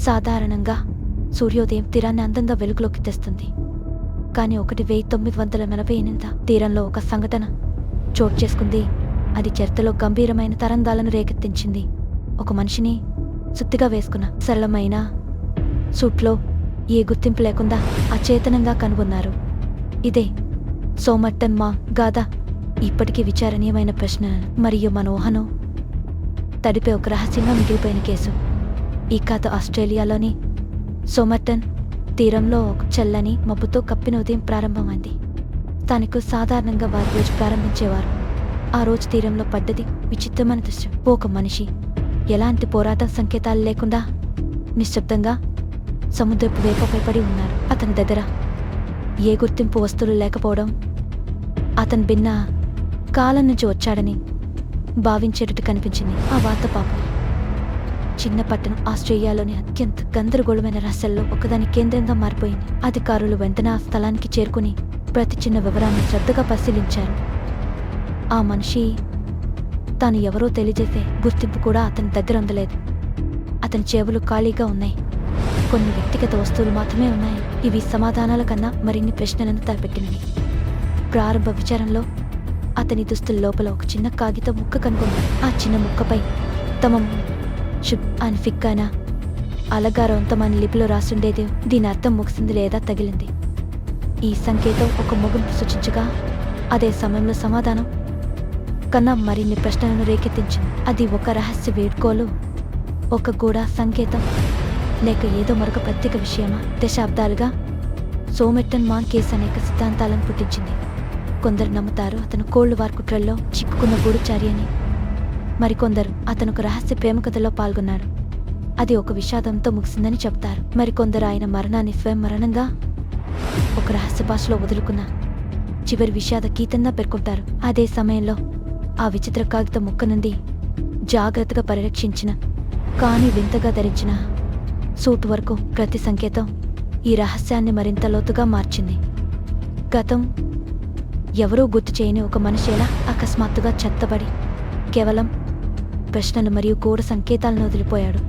సాధారణంగా సూర్యోదయం తీరాన్ని అందంగా వెలుగులోకి తెస్తుంది. కానీ 1948 తీరంలో ఒక సంఘటన చోటు చేసుకుంది. అది చరిత్రలో గంభీరమైన తరంగాలను రేకెత్తించింది. ఒక మనిషిని సుత్తిగా వేసుకున్న సరళమైన సూట్లో ఏ గుర్తింపు లేకుండా అచేతనంగా కనుగొన్నారు. ఇదే సోమర్టన్ మా గాథ. ఇప్పటికీ విచారణీయమైన ప్రశ్న మరియు మనోహను తడిపే ఒక రహస్యంగా మిగిలిపోయిన కేసు. ఈ కథ ఆస్ట్రేలియాలోని సోమర్టన్ తీరంలో ఒక చల్లని మబ్బుతో కప్పిన ఉదయం ప్రారంభమైంది. స్థానికులు సాధారణంగా వారి రోజు ప్రారంభించేవారు. ఆ రోజు తీరంలో పడ్డది విచిత్రమైన దృశ్యం. ఒక మనిషి ఎలాంటి పోరాట సంకేతాలు లేకుండా నిశ్శబ్దంగా సముద్రపు వేపపై పడి ఉన్నారు. అతని దగ్గర ఏ గుర్తింపు వస్తువులు లేకపోవడం, అతను భిన్న కాలం నుంచి వచ్చాడని భావించేటట్టు కనిపించింది. ఆ వార్త పాపం చిన్న పట్టణం ఆస్ట్రేలియాలోని అత్యంత గందరగోళమైన రహస్యాల్లో ఒకదాని కేంద్రంగా మారిపోయింది. అధికారులు వెంటనే ఆ స్థలానికి చేరుకుని ప్రతి చిన్న వివరాన్ని శ్రద్ధగా పరిశీలించారు. ఆ మనిషి తాను ఎవరో తెలియజేసే గుర్తింపు కూడా అతని దగ్గర అందలేదు. అతని చెవులు ఖాళీగా ఉన్నాయి. కొన్ని వ్యక్తిగత వస్తువులు మాత్రమే ఉన్నాయి. ఇవి సమాధానాల కన్నా మరిన్ని ప్రశ్నలను తలపెట్టినవి. ప్రారంభ విచారణలో అతని దుస్తుల లోపల ఒక చిన్న కాగితం ముక్క కనుగొన్నారు. ఆ చిన్న ముక్కపై తమ షుబ్ అని ఫిక్కానా అలగారవంతమైన లిపిలో రాసుండేది. దీని అర్థం ముగిసింది లేదా తగిలింది. ఈ సంకేతం ఒక ముగింపు సూచించగా, అదే సమయంలో సమాధానం కన్నా మరిన్ని ప్రశ్నలను రేకెత్తించింది. అది ఒక రహస్య వేడ్కోలు, ఒక గూఢ సంకేతం, లేక ఏదో మరొక ప్రత్యేక విషయమా? దశాబ్దాలుగా సోమెర్టన్ మాన్ కేసు అనేక సిద్ధాంతాలను పుట్టించింది. కొందరు నమ్ముతారు అతను కోల్డ్ వార్ కుట్రల్లో చిక్కుకున్న గూఢచారి అని. మరికొందరు అతను ఒక రహస్య ప్రేమ కథలో పాల్గొన్నాడు, అది ఒక విషాదంతో ముగిసిందని చెప్తారు. మరికొందరు ఆయన మరణాన్ని స్వయం మరణంగా ఒక రహస్య భాషలో వదులుకున్న చివరి విషాద గీతంగా పేర్కొంటారు. అదే సమయంలో ఆ విచిత్ర కాగితం ముక్క నుండి జాగ్రత్తగా పరిరక్షించిన కానీ వింతగా ధరించిన సూట్ వరకు ప్రతి సంకేతం ఈ రహస్యాన్ని మరింత లోతుగా మార్చింది. గతం ఎవరూ గుర్తు చేయని ఒక మనిషి ఎలా అకస్మాత్తుగా చెత్తబడి కేవలం ప్రశ్నలు మరియు గూఢ సంకేతాలను వదిలిపోయాడు.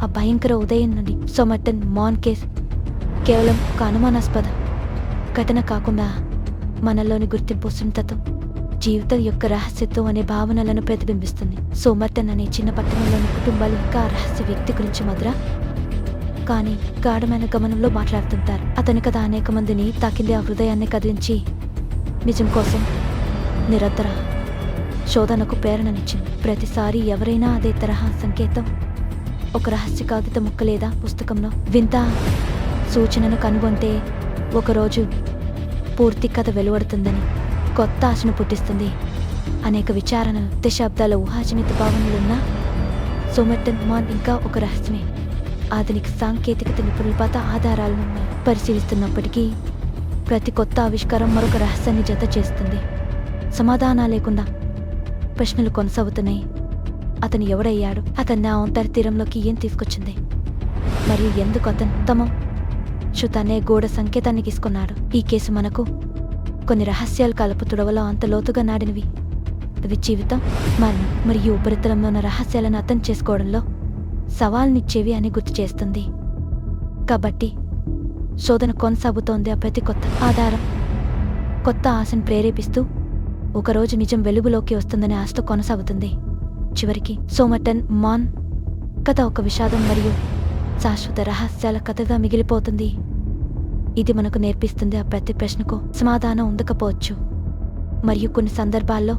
ఆ భయంకర ఉదయం నుండి సోమర్టన్ మాన్ కేసు కేవలం ఒక అనుమానాస్పద ఘటన కాకుండా మనలోని గుర్తింపు, సున్నితత్వం, జీవితం యొక్క రహస్యత్వం అనే భావనలను ప్రతిబింబిస్తుంది. సోమర్టన్ అనే చిన్న పట్టణంలోని కుటుంబాలు ఇంకా ఆ రహస్య వ్యక్తి గురించి మధుర కానీ గాఢమైన గమనంలో మాట్లాడుతుంటారు. అతని కథ అనేక మందిని తాకింది. ఆ హృదయాన్ని కదిలించి నిజం కోసం నిరంతర శోధనకు ప్రేరణనిచ్చింది. ప్రతిసారి ఎవరైనా అదే తరహా సంకేతం, ఒక రహస్య కాగిత ముక్క లేదా పుస్తకంలో వింత సూచనను కనుగొంటే ఒకరోజు పూర్తి కథ వెలువడుతుందని కొత్త ఆశను పుట్టిస్తుంది. అనేక విచారణలు, దశాబ్దాల ఊహాజనిత భావనలున్న సోమర్టన్ మాన్ ఇంకా ఒక రహస్యమే. ఆధునిక సాంకేతికత నిపుణులపాత ఆధారాలను పరిశీలిస్తున్నప్పటికీ ప్రతి కొత్త ఆవిష్కారం మరొక రహస్యాన్ని జత చేస్తుంది. సమాధానం లేకుండా ప్రశ్నలు కొనసాగుతున్నాయి. అతను ఎవడయ్యాడు? అతన్ని ఆ ఒంటరి తీరంలోకి ఏం తీసుకొచ్చింది? మరియు ఎందుకు అతను తమ శుతనే గూఢ సంకేతాన్ని తీసుకున్నాడు? ఈ కేసు మనకు కొన్ని రహస్యాలు కలుపు తుడవలో అంత లోతుగా నాడినవి. అవి జీవితం, మరణం మరియు ఉపరితలంలో ఉన్న రహస్యాలను అర్థం చేసుకోవడంలో సవాల్నిచ్చేవి అని గుర్తు చేస్తుంది. కాబట్టి శోధన కొనసాగుతోంది. ఆ ప్రతి కొత్త ఆధారం కొత్త ఆశను ప్రేరేపిస్తూ ఒకరోజు నిజం వెలుగులోకి వస్తుందనే ఆశతో కొనసాగుతుంది. చివరికి సోమర్టన్ మాన్ కథ ఒక విషాదం మరియు శాశ్వత రహస్యాల కథగా మిగిలిపోతుంది. ఇది మనకు నేర్పిస్తుంది ఆ ప్రతి ప్రశ్నకు సమాధానం ఉండకపోవచ్చు, మరియు కొన్ని సందర్భాల్లో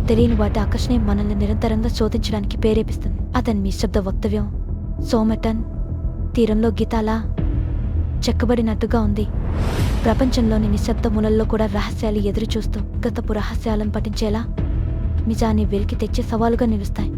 తెలియని వాటి ఆకర్షణ మనల్ని నిరంతరంగా శోధించడానికి ప్రేరేపిస్తుంది. అతని నిశ్శబ్ద వక్తవ్యం సోమర్టన్ తీరంలో గీతాలా చెక్కబడినట్టుగా ఉంది. ప్రపంచంలోని నిశ్శబ్ద మూలల్లో కూడా రహస్యాలు ఎదురుచూస్తూ గతపు రహస్యాలను పఠించేలా నిజాన్ని వెలికి తెచ్చే సవాలుగా నిలుస్తాయి.